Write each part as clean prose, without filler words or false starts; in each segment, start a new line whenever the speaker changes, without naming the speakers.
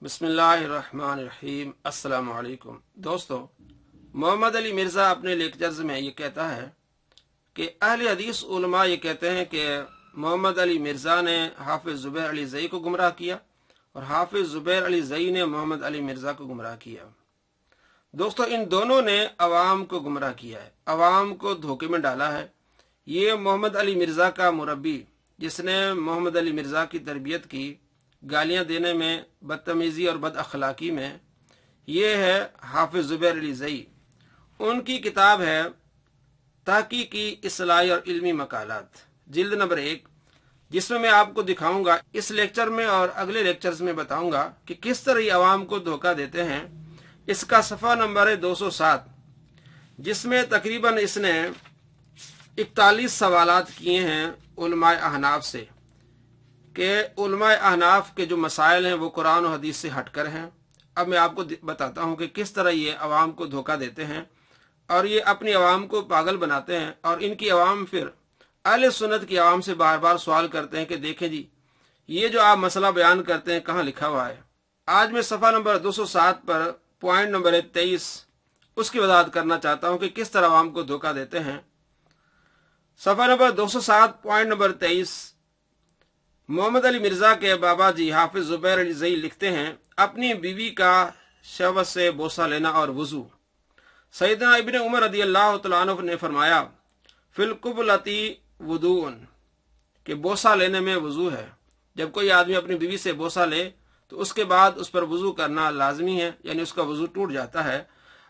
बिस्मिल्लाहिर्रहमानिर्रहीम। अस्सलाम वालेकुम दोस्तों, मोहम्मद अली मिर्ज़ा अपने लेक्चर्स में ये कहता है कि अहले हदीस उलमा ये कहते हैं कि मोहम्मद अली मिर्ज़ा ने हाफिज़ ज़ुबैर अली ज़ई को गुमराह किया और हाफिज़ ज़ुबैर अली ज़ई ने मोहम्मद अली मिर्ज़ा को गुमराह किया। दोस्तों, इन दोनों ने अवाम को गुमराह किया है, अवाम को धोखे में डाला है। ये मोहम्मद अली मिर्ज़ा का मुरब्बी, जिसने मोहम्मद अली मिर्ज़ा की तरबियत की, गालियां देने में, बदतमीज़ी और बद अखलाकी में, ये है हाफिज़ ज़ुबैर अली ज़ई। उनकी किताब है तहकीकी इस्लाही और इल्मी मकालात, जिल्द नंबर 1, जिसमें मैं आपको दिखाऊंगा इस लेक्चर में और अगले लेक्चर्स में बताऊंगा कि किस तरह ये अवाम को धोखा देते हैं। इसका सफ़ा नंबर है 207, जिसमें तकरीबन इसने 41 सवालात किए हैं उलमाए अहनाफ से कि उलमाए अहनाफ के जो मसाइल हैं वो कुरान और हदीस से हटकर हैं। अब मैं आपको बताता हूँ कि किस तरह ये अवाम को धोखा देते हैं और ये अपनी अवाम को पागल बनाते हैं, और इनकी अवाम फिर अहले सुन्नत की अवाम से बार बार सवाल करते हैं कि देखें जी, ये जो आप मसला बयान करते हैं कहाँ लिखा हुआ है। आज मैं सफ़ा नंबर 207 पर पॉइंट नंबर 23 उसकी वजाहत करना चाहता हूँ कि किस तरह अवाम को धोखा देते हैं। सफ़ा number 207 point number 23, Mohammad Ali Mirza के बाबा जी हाफिज़ ज़ुबैर अली ज़ई लिखते हैं, अपनी बीवी का शहवत से बोसा लेना और वज़ू। सैयदना इब्न उमर रज़ी अल्लाह तआला अन्हु ने फरमाया, फिल कुबलती वुदून, कि बोसा लेने में वज़ू है। जब कोई आदमी अपनी बीवी से बोसा ले तो उसके बाद उस पर वज़ू करना लाजमी है, यानी उसका वज़ू टूट जाता है।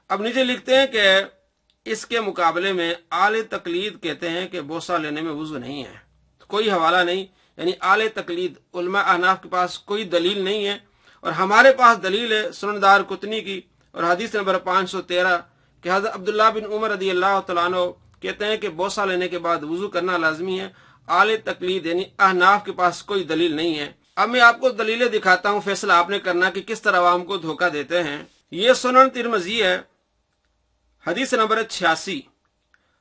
अब नीचे लिखते हैं कि इसके मुकाबले में आले तकलीद कहते हैं कि बोसा लेने में वज़ू नहीं है। कोई हवाला नहीं, यानी आले तकलीद उलमा अहनाफ के पास कोई दलील नहीं है, और हमारे पास दलील है सुनन दारक़ुतनी की और हदीस नंबर 513 कि हज़रत अब्दुल्लाह बिन उमर रज़ी अल्लाह तआला अन्हु कहते हैं कि बोसा लेने के बाद वज़ू करना लाजमी है। आले तकलीद यानी अहनाफ के पास कोई दलील नहीं है। अब मैं आपको दलीलें दिखाता हूँ, फैसला आपने करना कि किस तरह आवाम को धोखा देते हैं। ये सुनन तिरमिज़ी है, हदीस नंबर 86।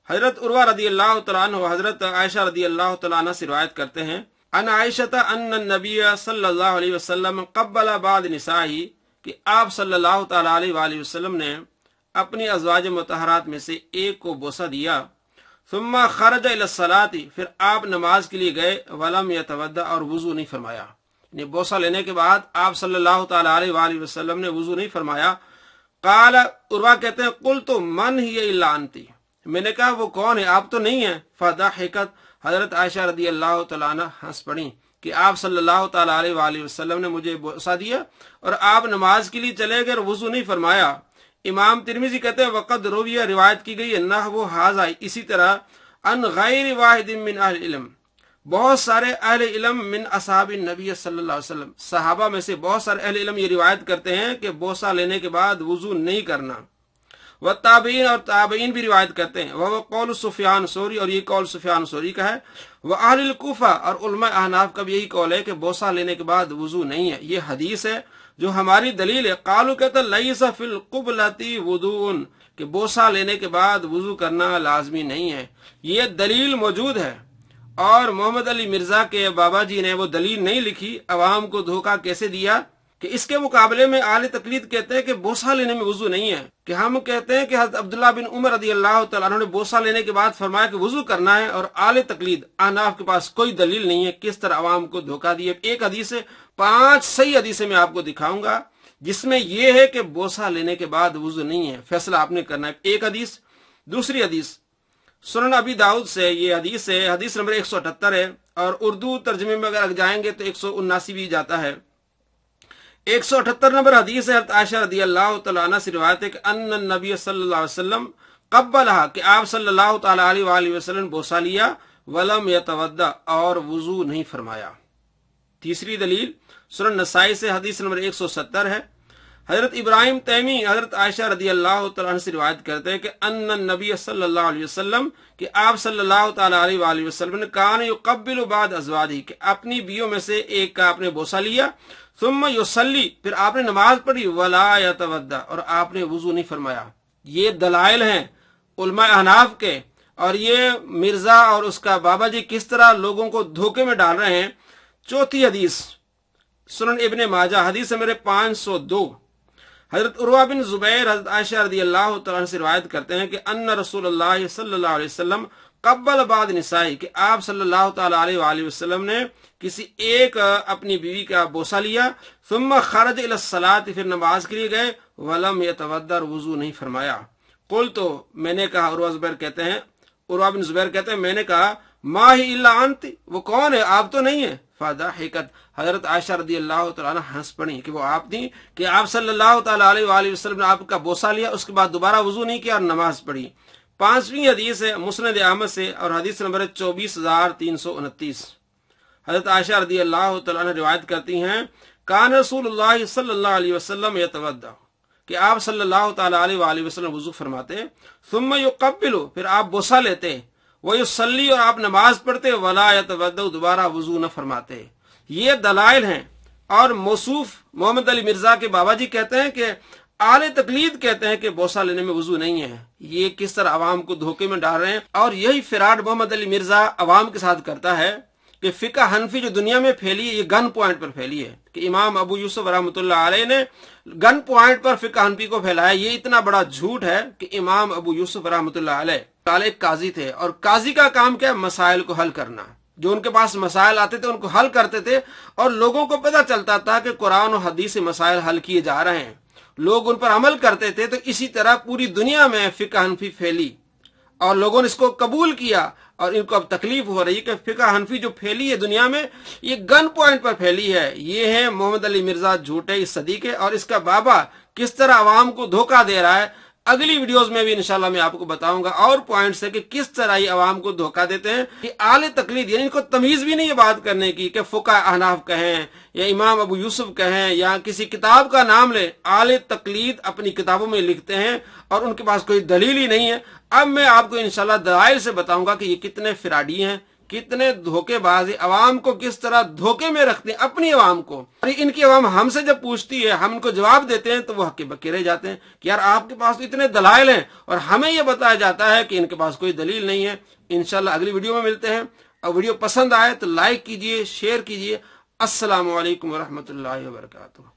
हजरत उर्वा रज़ी अल्लाह तआला अन्हु हजरत आयशा रज़ी अल्लाह तआला अन्हा से रिवायत करते हैं, अन आयशा अन्न नबी सल्लल्लाहु अलैहि वसल्लम क़ब्बला बाद निसाही, कि आप सल्लल्लाहु तआला अलैहि वसल्लम ने अपनी अज़वाज मुतहरात में से एक को बोसा दिया। सुम्मा खरज इला सलाती, फिर आप नमाज के लिए गए, वलम यतवद्दा, और वज़ू नहीं फरमाया। यानी बोसा लेने के बाद आप सल्लल्लाहु तआला अलैहि वसल्लम ने वज़ू नहीं फरमाया। काल, उर्वा कहते हैं, कुल तो मन ही इल्ला अंती, मैंने कहा वो कौन है, आप तो नहीं है। फदाहिकत, हजरत आयशा रज़ी अल्लाह तआला अन्हा हंस पड़ी कि आप सल्लल्लाहु तआला अलैहि वसल्लम ने मुझे बोसा दिया और आप नमाज के लिए चले गए और वज़ू नहीं फरमाया। इमाम तिरमिज़ी कहते हैं, वक़द रुविया, रिवायत की गई है, नहवु हाज़ा, इसी तरह, अन गैर वाहिदिन मिन अहल इल्म, बहुत सारे अहले इल्म मिन असहाबिन नबी सल्लल्लाहु अलैहि वसल्लम, सहाबा में से बहुत सारे अहले इल्म ये रिवायत करते हैं कि बोसा लेने के बाद वज़ू नहीं करना। वह ताबईन, और ताबईन भी रिवायत करते हैं। वह कौल सुफियान सोरी, और ये कौल सुफियान सोरी का है। वह अहलुल कूफा, और उलमा अहनाफ का भी यही कौल है कि बोसा लेने के बाद वज़ू नहीं है। ये हदीस है जो हमारी दलील है। कालू कहते लैसा फिल कुबलती वुदून, कि बोसा लेने के बाद वज़ू करना लाजमी नहीं है। ये दलील मौजूद है, और मोहम्मद अली मिर्ज़ा के बाबा जी ने वो दलील नहीं लिखी। अवाम को धोखा कैसे दिया कि इसके मुकाबले में आले तकलीद कहते हैं कि बोसा लेने में वज़ू नहीं है। कि हम कहते हैं कि हज़रत अब्दुल्लाह बिन उमर रज़ी अल्लाह तआला अन्हु ने बोसा लेने के बाद फरमाया कि वज़ू करना है, और आले तकलीद अहनाफ के पास कोई दलील नहीं है। किस तरह अवाम को धोखा दिए। एक हदीस है, 5 सही हदीसें मैं आपको दिखाऊंगा जिसमें यह है कि बोसा लेने के बाद वज़ू नहीं है। फैसला आपने करना है। एक हदीस। दूसरी हदीस सुनन अबी दाऊद से ये हदीस है, हदीस नंबर 178 है, और उर्दू तर्जमे में अगर जाएंगे तो 179 भी जाता है। 178 नंबर हदीस है, आयशा रज़ी अल्लाह तआला अन्हा से रिवायत है कि अन्न नबी सल्लल्लाहु अलैहि वसल्लम क़ब्बलहा, कि आप सल्लल्लाहु तआला अलैहि वसल्लम बोसा लिया, वलम यतवद्दा, और वज़ू नहीं फरमाया। तीसरी दलील सुनन नसाई से हदीस नंबर 170 है। हजरत इब्राहिम तैमी हजरत आयशा रज़ी अल्लाह तआला अन्हा से रिवायत करते हैं कि अन्न नबी सल्लल्लाहु अलैहि वसल्लम, कि आप सल्लल्लाहु तआला अलैहि वसल्लम ने कान युक़ब्बिलु बाद अज़वाजी, कि अपनी बीवियों में से एक का आपने बोसा लिया, सुम्मा युसल्ली, फिर आपने नमाज पढ़ी, वला यतवद्दा, और आपने वज़ू नहीं फरमाया। ये दलाइल हैं उलमा अहनाफ के, और ये मिर्ज़ा और उसका बाबा जी किस तरह लोगों को धोखे में डाल रहे हैं। चौथी हदीस सुनन इब्ने माजा हदीस मेरे 502। हजरत उर्वा बिन जुबैर हजरत आयशा रदी अल्लाह तआला से रिवायत करते हैं कि अन्ना रसूलुल्लाह सल्लल्लाहु अलैहि वसल्लम कब्बल बाद निसाई, कि आप सल्लल्लाहु तआला अलैहि वसल्लम ने किसी एक अपनी बीवी का बोसा लिया, सुम्मा खरज इला सलात, फिर नमाज के लिए गए, वलम यतवद्दर, वुजू नहीं फरमाया। कुल तो मैंने कहा, उर्वा बिन जुबैर कहते हैं मैंने कहा मा ही इल्ला अंति, वो कौन है, आप तो नहीं है। फदाहिकत, हजरत आयशा रदी अल्लाह तआला अन्हा हंस पड़ी कि वो आप थी कि आप सल्लल्लाहु तआला अलैहि वसल्लम ने आपका बोसा लिया, उसके बाद दोबारा वजू नहीं किया और नमाज पढ़ी। 5वीं हदीस है मुस्नद अहमद से और हदीस नंबर 24,329। हजरत आयशा रदी अल्लाह तआला अन्हा रिवायत करती हैं कान रसूलुल्लाह सल्लल्लाहु अलैहि वसल्लम यतवद्दा, कि आप सल्लल्लाहु तआला अलैहि वसल्लम वजू फरमाते, सुम्मा युक़ब्बिलु, फिर आप बोसा लेते, वो युसल्ली, और आप नमाज पढ़ते, वला यतवद्दउ, दोबारा वजू न फरमाते। ये दलाइल हैं। और मौसूफ मोहम्मद अली मिर्जा के बाबा जी कहते हैं कि आले तकलीद कहते हैं कि बोसा लेने में वजू नहीं है। ये किस तरह अवाम को धोखे में डाल रहे हैं। और यही फिराड मोहम्मद अली मिर्जा अवाम के साथ करता है कि फिका हनफी जो दुनिया में फैली है, ये गन पॉइंट पर फैली है कि इमाम अबू यूसुफ रहमतुल्लाह अलैह ने गन पॉइंट पर फिका हनफी को फैलाया। ये इतना बड़ा झूठ है कि इमाम अबू यूसुफ रहमतुल्लाह अलैह एक काजी थे, और काजी का काम क्या है, मसाइल को हल करना। जो उनके पास मसाइल आते थे उनको हल करते थे, और लोगों को पता चलता था कि कुरान और हदीस से मसाइल हल किए जा रहे हैं, लोग उन पर अमल करते थे। तो इसी तरह पूरी दुनिया में फिका हनफी फैली और लोगों ने इसको कबूल किया, और इनको अब तकलीफ हो रही है कि फिका हनफी जो फैली है दुनिया में, ये गन पॉइंट पर फैली है। ये है मोहम्मद अली मिर्जा झूठे इस सदी के, और इसका बाबा किस तरह आवाम को धोखा दे रहा है। अगली वीडियोस में भी इंशाल्लाह मैं आपको बताऊंगा और पॉइंट्स है कि किस तरह ये आवाम को धोखा देते हैं। कि आले तकलीद, यानी इनको तमीज भी नहीं है बात करने की कि फुका अहनाफ कहें या इमाम अबू यूसुफ कहें या किसी किताब का नाम ले, आले तकलीद अपनी किताबों में लिखते हैं और उनके पास कोई दलील ही नहीं है। अब मैं आपको इंशाल्लाह दलाइल से बताऊंगा कि ये कितने फिराडी हैं, कितने धोखेबाज है, अवाम को किस तरह धोखे में रखते हैं, अपनी अवाम को। और इनकी अवाम हमसे जब पूछती है, हम इनको जवाब देते हैं तो वो हक्के बक्के रह जाते हैं कि यार आपके पास तो इतने दलाइल हैं, और हमें यह बताया जाता है कि इनके पास कोई दलील नहीं है। इंशाल्लाह अगली वीडियो में मिलते हैं। और वीडियो पसंद आए तो लाइक कीजिए, शेयर कीजिए। अस्सलामु अलैकुम व रहमतुल्लाहि व बरकातुहू।